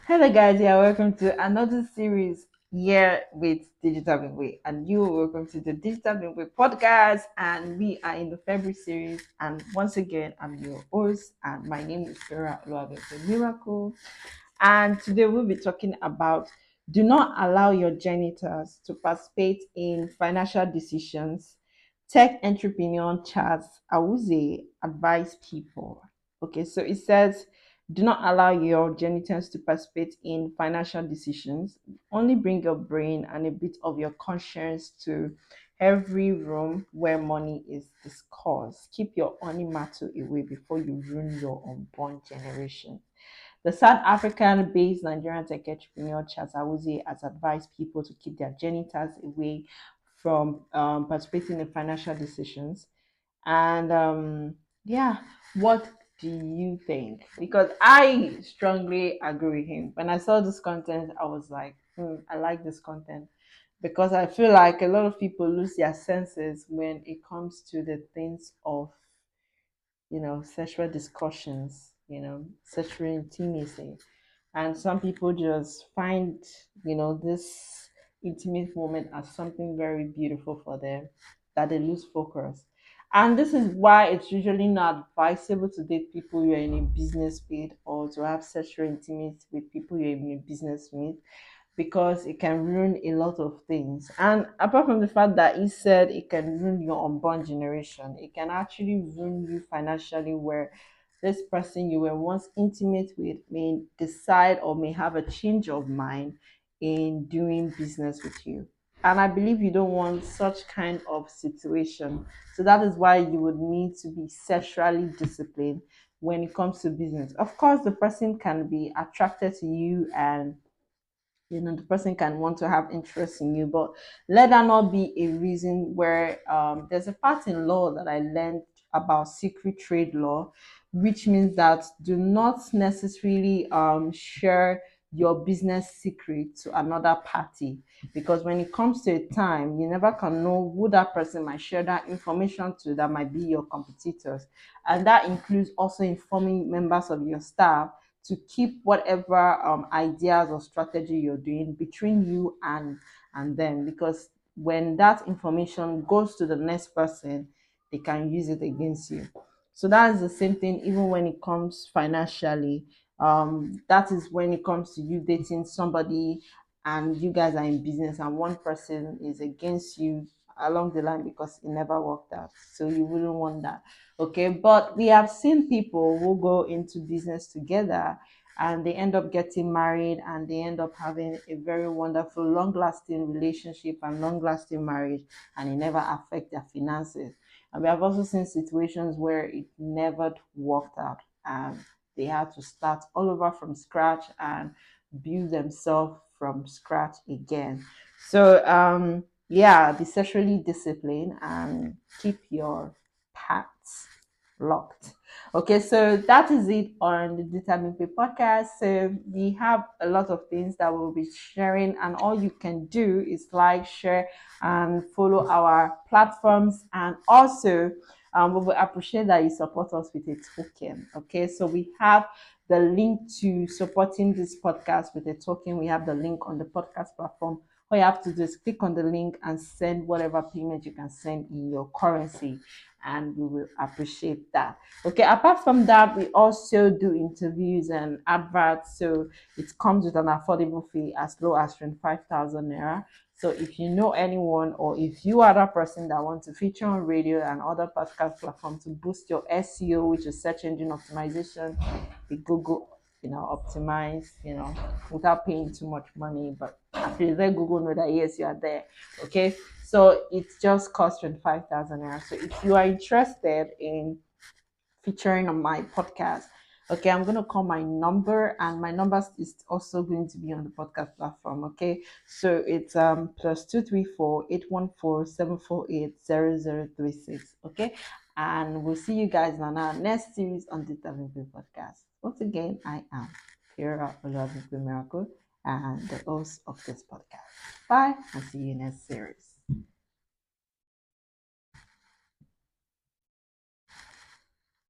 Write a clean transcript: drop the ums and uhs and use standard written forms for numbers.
Hello guys, yeah, welcome to another series here with Digital Bimpe, and you welcome to the Digital Bimpe podcast. And we are in the February series, and once again, I'm your host, and my name is Sarah Oluwabete Miracle. And today we'll be talking about do not allow your genitals to participate in financial decisions. Tech entrepreneur Charles Awuzie advise people. Okay, so it says do not allow your genitals to participate in financial decisions. Only bring your brain and a bit of your conscience to every room where money is discussed. Keep your honey matter away before you ruin your unborn generation. The South African-based Nigerian Tech entrepreneur Charles Awuzie has advised people to keep their genitals away from participating in financial decisions. And yeah, what do you think? Because I strongly agree with him. When I saw this content, I was like, I like this content because I feel like a lot of people lose their senses when it comes to the things of sexual discussions, sexual intimacy. And some people just find, this intimate moment as something very beautiful for them that they lose focus. And this is why it's usually not advisable to date people you're in a business with or to have sexual intimacy with people you're in a business with because it can ruin a lot of things. And apart from the fact that he said it can ruin your unborn generation, it can actually ruin you financially, where this person you were once intimate with may decide or may have a change of mind in doing business with you. And I believe you don't want such kind of situation. So that is why you would need to be sexually disciplined when it comes to business. Of course, the person can be attracted to you and the person can want to have interest in you, but let that not be a reason where there's a part in law that I learned about secret trade law, which means that do not necessarily share your business secret to another party, because when it comes to a time, you never can know who that person might share that information to, that might be your competitors. And that includes also informing members of your staff to keep whatever ideas or strategy you're doing between you and them, because when that information goes to the next person, they can use it against you. So that is the same thing even when it comes financially. That is when it comes to you dating somebody and you guys are in business and one person is against you along the line because it never worked out, so you wouldn't want that. Okay, but we have seen people who go into business together and they end up getting married and they end up having a very wonderful long-lasting relationship and long-lasting marriage, and it never affect their finances. And we have also seen situations where it never worked out and they had to start all over from scratch and build themselves from scratch again. So yeah, be sexually disciplined and keep your parts locked. Okay, so that is it on the Determine Pay podcast. So we have a lot of things that we'll be sharing, and all you can do is like, share, and follow our platforms. And also, we will appreciate that you support us with a token. Okay, so we have the link to supporting this podcast with a token. We have the link on the podcast platform. All you have to do is click on the link and send whatever payment you can send in your currency, and we will appreciate that. Okay, apart from that, we also do interviews and adverts, so it comes with an affordable fee as low as 25,000 naira. So if you know anyone, or if you are that person that wants to feature on radio and other podcast platforms to boost your SEO, which is search engine optimization, the Google optimize, without paying too much money, but at least let Google know that yes, you are there. Okay, so it just costs 25,000 naira. So if you are interested in featuring on my podcast, okay, I'm gonna call my number, and my number is also going to be on the podcast platform. Okay, so it's +234-814-748-0036. Okay, and we'll see you guys in our next series on the WP podcast. Once again, I am Kira Oluwabimpe Miracle and the host of this podcast. Bye, and see you next series.